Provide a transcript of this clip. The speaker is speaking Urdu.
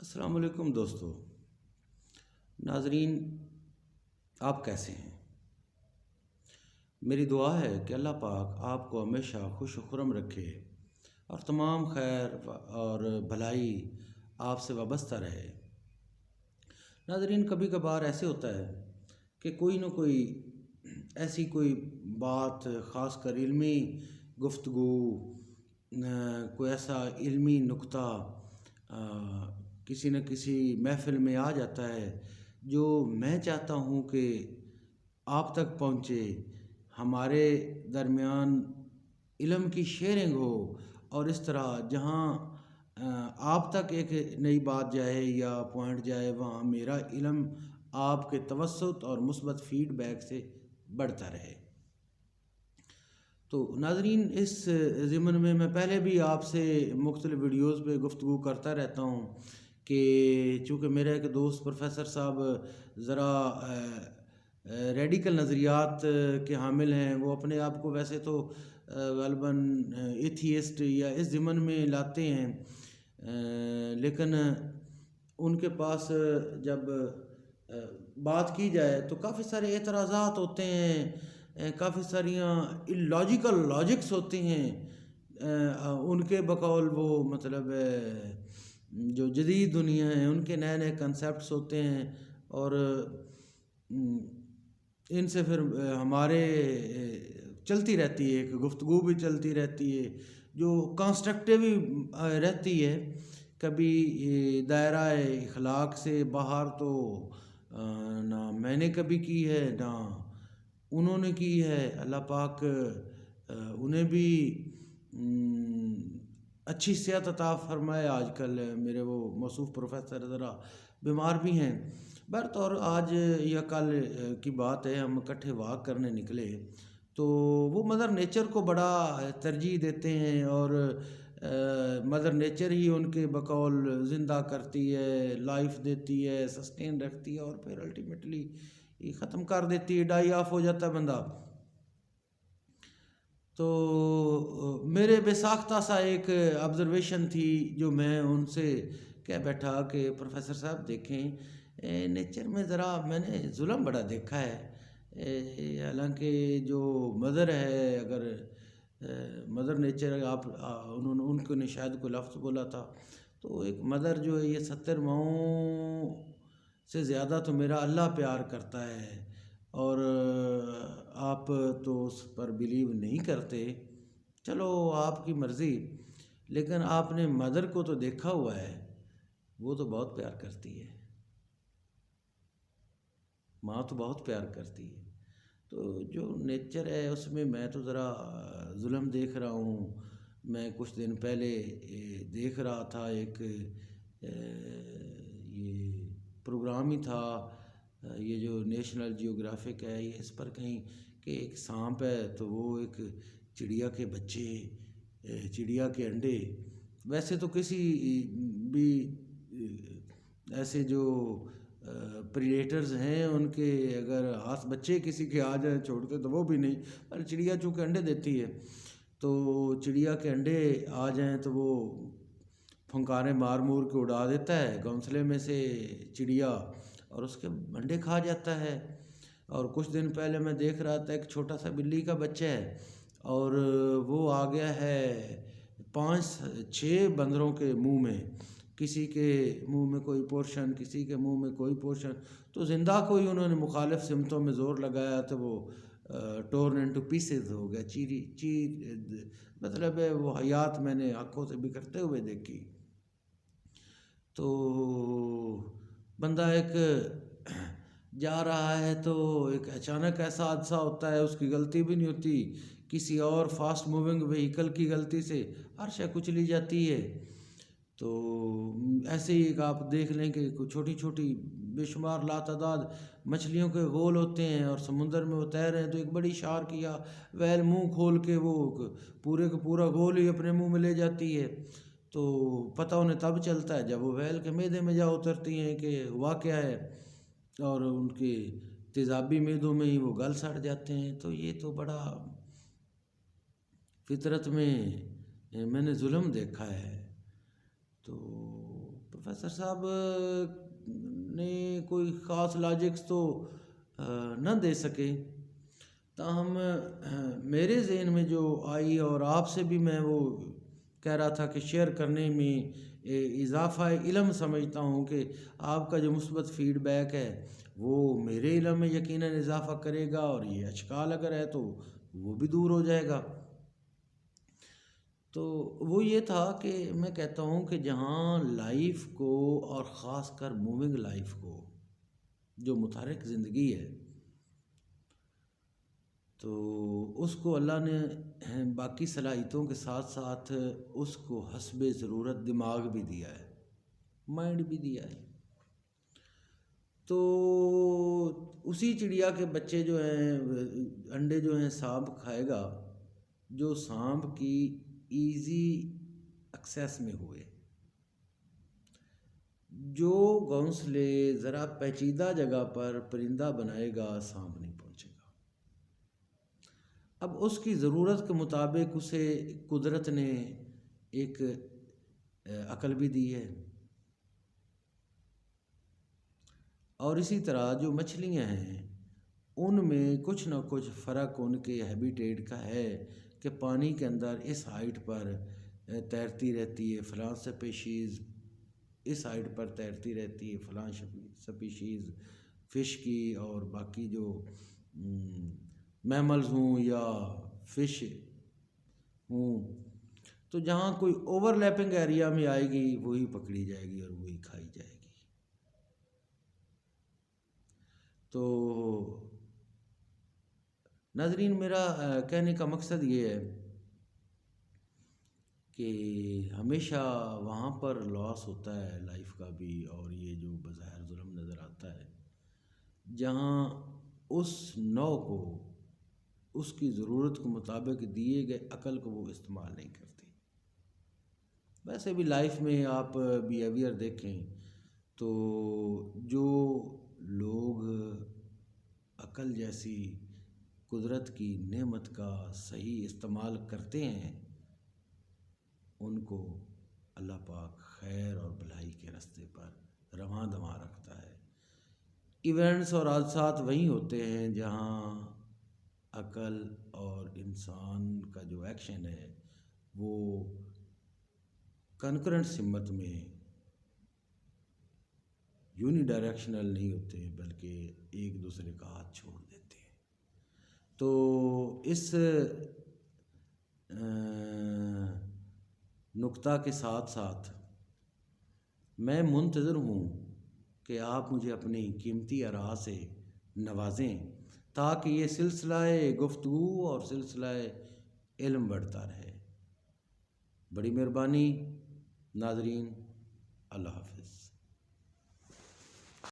السلام علیکم دوستو ناظرین، آپ کیسے ہیں؟ میری دعا ہے کہ اللہ پاک آپ کو ہمیشہ خوش و خرم رکھے اور تمام خیر اور بھلائی آپ سے وابستہ رہے۔ ناظرین، کبھی کبھار ایسے ہوتا ہے کہ کوئی نہ کوئی ایسی کوئی بات، خاص کر علمی گفتگو، کوئی ایسا علمی نکتہ کسی نہ کسی محفل میں آ جاتا ہے جو میں چاہتا ہوں کہ آپ تک پہنچے، ہمارے درمیان علم کی شیئرنگ ہو، اور اس طرح جہاں آپ تک ایک نئی بات جائے یا پوائنٹ جائے، وہاں میرا علم آپ کے توسط اور مثبت فیڈ بیک سے بڑھتا رہے۔ تو ناظرین، اس ضمن میں پہلے بھی آپ سے مختلف ویڈیوز پہ گفتگو کرتا رہتا ہوں کہ چونکہ میرا ایک دوست پروفیسر صاحب ذرا ریڈیکل نظریات کے حامل ہیں، وہ اپنے آپ کو ویسے تو غالباً ایتھیسٹ یا اس ضمن میں لاتے ہیں، لیکن ان کے پاس جب بات کی جائے تو کافی سارے اعتراضات ہوتے ہیں، کافی ساریاں اللاجیکل لاجکس ہوتے ہیں ان کے بقول، وہ مطلب جو جدید دنیا ہے ان کے نئے نئے کنسیپٹس ہوتے ہیں، اور ان سے پھر ہمارے چلتی رہتی ہے، ایک گفتگو بھی چلتی رہتی ہے جو کنسٹرکٹیو بھی رہتی ہے۔ کبھی دائرہ اخلاق سے باہر تو نہ میں نے کبھی کی ہے نہ انہوں نے کی ہے۔ اللہ پاک انہیں بھی اچھی صحت عطا فرمائے۔ آج کل میرے وہ موصوف پروفیسر ذرا بیمار بھی ہیں۔ بہرطور آج یا کل کی بات ہے، ہم اکٹھے واک کرنے نکلے تو وہ مدر نیچر کو بڑا ترجیح دیتے ہیں، اور مدر نیچر ہی ان کے بقول زندہ کرتی ہے، لائف دیتی ہے، سسٹین رکھتی ہے، اور پھر الٹیمیٹلی یہ ختم کر دیتی ہے، ڈائی آف ہو جاتا ہے بندہ۔ تو میرے بے ساختہ سا ایک آبزرویشن تھی جو میں ان سے کہہ بیٹھا کہ پروفیسر صاحب دیکھیں، نیچر میں ذرا میں نے ظلم بڑا دیکھا ہے، حالانکہ جو مدر ہے، اگر مدر نیچر ان کو نے شاید کوئی لفظ بولا تھا، تو ایک مدر جو ہے یہ 70 ماؤں سے زیادہ تو میرا اللہ پیار کرتا ہے، اور آپ تو اس پر بلیو نہیں کرتے، چلو آپ کی مرضی، لیکن آپ نے مدر کو تو دیکھا ہوا ہے، وہ تو بہت پیار کرتی ہے، ماں تو بہت پیار کرتی ہے۔ تو جو نیچر ہے اس میں تو ذرا ظلم دیکھ رہا ہوں۔ میں کچھ دن پہلے دیکھ رہا تھا، ایک یہ پروگرام ہی تھا، یہ جو نیشنل جیوگرافک ہے، یہ اس پر کہیں کہ ایک سانپ ہے تو وہ ایک چڑیا کے بچے، چڑیا کے انڈے، ویسے تو کسی بھی ایسے جو پریڈیٹرز ہیں ان کے اگر ہاتھ بچے کسی کے آ جائیں چھوڑتے تو وہ بھی نہیں، پر چڑیا چونکہ انڈے دیتی ہے تو چڑیا کے انڈے آ جائیں تو وہ پھنکاریں مار مور کے اڑا دیتا ہے گھونسلے میں سے چڑیا، اور اس کے انڈے کھا جاتا ہے۔ اور کچھ دن پہلے میں دیکھ رہا تھا، ایک چھوٹا سا بلی کا بچہ ہے، اور وہ آ گیا ہے 5-6 بندروں کے منہ میں، کسی کے منہ میں کوئی پورشن، کسی کے منہ میں کوئی پورشن، تو زندہ کوئی انہوں نے مخالف سمتوں میں زور لگایا تو وہ ٹورن انٹو پیسز ہو گیا، مطلب ہے وہ حیات میں نے آنکھوں سے بکھرتے ہوئے دیکھی۔ تو بندہ ایک جا رہا ہے تو ایک اچانک ایسا حادثہ ہوتا ہے، اس کی غلطی بھی نہیں ہوتی، کسی اور فاسٹ موونگ وہیکل کی غلطی سے ہر شے کچلی جاتی ہے۔ تو ایسے ہی ایک آپ دیکھ لیں کہ چھوٹی چھوٹی بے شمار لاتعداد مچھلیوں کے غول ہوتے ہیں، اور سمندر میں وہ تیر رہے ہیں تو ایک بڑی شارک یا ویل منہ کھول کے وہ پورے کا پورا غول ہی اپنے منہ میں لے جاتی ہے، تو پتہ انہیں تب چلتا ہے جب وہ ویل کے معدے میں جا اترتی ہیں کہ ہوا کیا ہے، اور ان کے تیزابی معدوں میں ہی وہ گل سڑ جاتے ہیں۔ تو یہ تو بڑا فطرت میں نے ظلم دیکھا ہے۔ تو پروفیسر صاحب نے کوئی خاص لاجکس تو نہ دے سکے، تاہم میرے ذہن میں جو آئی اور آپ سے بھی میں وہ کہہ رہا تھا کہ شیئر کرنے میں اضافہ علم سمجھتا ہوں کہ آپ کا جو مثبت فیڈ بیک ہے وہ میرے علم میں یقیناً اضافہ کرے گا، اور یہ اشکال اگر ہے تو وہ بھی دور ہو جائے گا۔ تو وہ یہ تھا کہ میں کہتا ہوں کہ جہاں لائف کو، اور خاص کر موونگ لائف کو، جو متحرک زندگی ہے، تو اس کو اللہ نے باقی صلاحیتوں کے ساتھ ساتھ اس کو حسب ضرورت دماغ بھی دیا ہے، مائنڈ بھی دیا ہے۔ تو اسی چڑیا کے بچے جو ہیں، انڈے جو ہیں سانپ کھائے گا، جو سانپ کی ایزی ایکسیس میں ہوئے، جو گھونسلے ذرا پیچیدہ جگہ پر پرندہ بنائے گا، سانپ نہیں پہنچے گا۔ اب اس کی ضرورت کے مطابق اسے قدرت نے ایک عقل بھی دی ہے، اور اسی طرح جو مچھلیاں ہیں ان میں کچھ نہ کچھ فرق ان کے ہیبیٹیٹ کا ہے کہ پانی کے اندر اس ہائٹ پر تیرتی رہتی ہے فلاں سپیشیز، اس ہائٹ پر تیرتی رہتی ہے فلاں سپیشیز فش کی، اور باقی جو میملز ہوں یا فش ہوں، تو جہاں کوئی اوور لیپنگ ایریا میں آئے گی وہی پکڑی جائے گی اور وہی کھائی جائے گی۔ تو ناظرین، میرا کہنے کا مقصد یہ ہے کہ ہمیشہ وہاں پر لاس ہوتا ہے لائف کا بھی، اور یہ جو بظاہر ظلم نظر آتا ہے، جہاں اس نوع کو اس کی ضرورت کے مطابق دیے گئے عقل کو وہ استعمال نہیں کرتے۔ ویسے بھی لائف میں آپ بیہیویئر دیکھیں تو جو لوگ عقل جیسی قدرت کی نعمت کا صحیح استعمال کرتے ہیں ان کو اللہ پاک خیر اور بھلائی کے راستے پر رواں دواں رکھتا ہے۔ ایونٹس اور حادثات وہیں ہوتے ہیں جہاں عقل اور انسان کا جو ایکشن ہے وہ کنکرنٹ سمت میں یونی ڈائریکشنل نہیں ہوتے بلکہ ایک دوسرے کا ہاتھ چھوڑ دیتے ہیں۔ تو اس نقطہ کے ساتھ ساتھ میں منتظر ہوں کہ آپ مجھے اپنی قیمتی آراء سے نوازیں تاکہ یہ سلسلہ گفتگو اور سلسلہ علم بڑھتا رہے۔ بڑی مہربانی ناظرین، اللہ حافظ۔